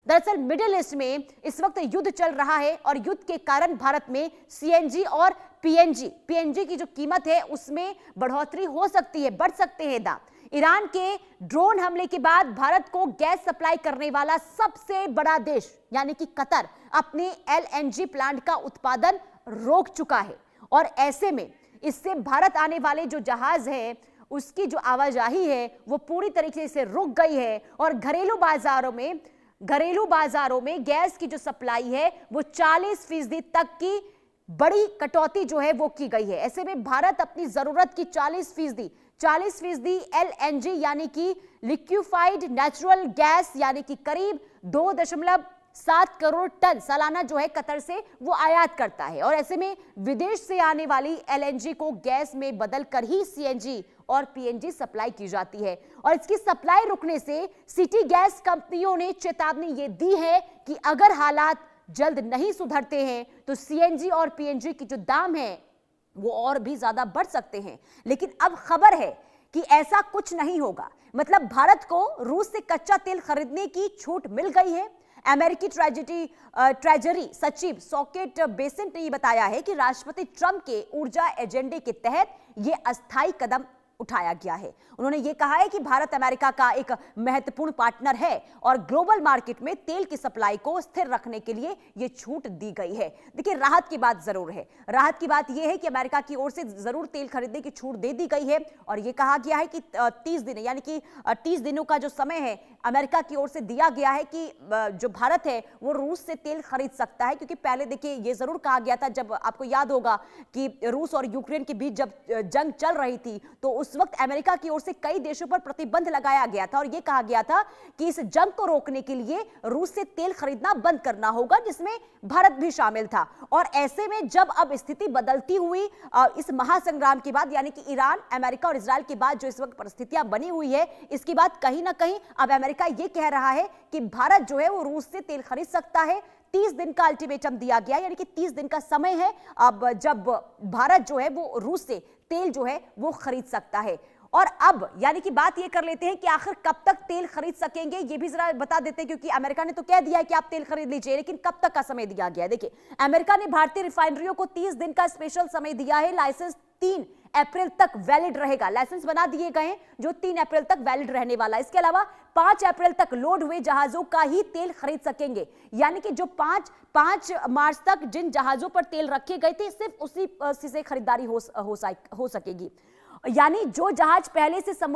दरअसल middle east में इस वक्त युद्ध चल रहा है और युद्ध के कारण भारत में सीएनजी और पीएनजी की जो कीमत है उसमें बढ़ोतरी हो सकती है, बढ़ सकते हैं दाम। ईरान के ड्रोन हमले के बाद भारत को गैस सप्लाई करने वाला सबसे बड़ा देश यानी कि कतर अपने एलएनजी प्लांट का उत्पादन रोक चुका है और ऐसे में इससे भारत आने वाले जो जहाज है उसकी जो आवाजाही है वो पूरी तरीके से रुक गई है और घरेलू बाजारों में गैस की जो सप्लाई है वो 40% तक की बड़ी कटौती जो है वो की गई है। ऐसे में भारत अपनी जरूरत की 40% एलएनजी यानी कि लिक्विफाइड नेचुरल गैस यानी कि करीब 2.7 करोड़ टन सालाना जो है कतर से वो आयात करता है और ऐसे में विदेश से आने वाली एलएनजी को गैस में बदलकर ही सीएनजी और पीएनजी सप्लाई की जाती है और इसकी सप्लाई रुकने से सिटी गैस कंपनियों ने चेतावनी ये दी है कि अगर हालात जल्द नहीं सुधरते हैं तो सीएनजी और पीएनजी की जो दाम है वो और भी ज्यादा बढ़ सकते हैं। लेकिन अब खबर है कि ऐसा कुछ नहीं होगा, मतलब भारत को रूस से कच्चा तेल खरीदने की छूट मिल गई है। अमेरिकी ट्रेजरी सचिव सॉकेट बेसेंट ने बताया है कि राष्ट्रपति ट्रंप के ऊर्जा एजेंडे के तहत यह अस्थायी कदम उठाया गया है। उन्होंने ये कहा है कि भारत अमेरिका का एक महत्वपूर्ण पार्टनर है और ग्लोबल मार्केट में तेल की सप्लाई को स्थिर रखने के लिए ये छूट दी गई है। देखिए, राहत की बात जरूर है। राहत की बात यह है कि अमेरिका की ओर से जरूर तेल खरीदने की छूट दे दी गई है और यह कहा गया है कि 30 दिन यानी कि 30 दिनों का जो समय है अमेरिका की ओर से दिया गया है कि जो भारत है वो रूस से तेल खरीद सकता है, क्योंकि पहले देखिए ये जरूर कहा गया था, जब आपको याद होगा कि रूस और यूक्रेन के बीच जब जंग चल रही थी तो उस वक्त अमेरिका की ओर से कई देशों पर प्रतिबंध लगाया गया था और यह कहा गया था कि इस जंग को रोकने के लिए रूस से तेल खरीदना बंद करना होगा, जिसमें भारत भी शामिल था। और ऐसे में जब अब स्थिति बदलती हुई इस महासंग्राम के बाद यानी कि ईरान, अमेरिका और इजराइल के बाद जो इस वक्त परिस्थितियां बनी हुई है, इसके बाद कहीं ना कहीं अब अमेरिका यह कह रहा है कि भारत जो है वो रूस से तेल खरीद सकता है। 30 दिन का अल्टीमेटम दिया गया, यानी कि 30 दिन का समय है अब जब भारत जो है वो रूस से तेल जो है वो खरीद सकता है। और अब यानी कि बात ये कर लेते हैं कि आखिर कब तक तेल खरीद सकेंगे, ये भी जरा बता देते हैं, क्योंकि अमेरिका ने तो कह दिया है कि आप तेल खरीद लीजिए, लेकिन कब तक का समय दिया गया है। देखिए, अमेरिका ने भारतीय रिफाइनरियों को 30 दिन का स्पेशल समय दिया है। लाइसेंस 3 अप्रैल तक वैलिड रहेगा। लाइसेंस बना दिए गए हैं जो 3 अप्रैल तक वैलिड रहने वाला है। इसके अलावा 5 अप्रैल तक लोड हुए जहाजों का ही तेल खरीद सकेंगे, यानी कि जो 5 मार्च तक जिन जहाजों पर तेल रखे गए थे सिर्फ उसी से खरीदारी हो सकेगी। यानी जो जहाज पहले से समुद्र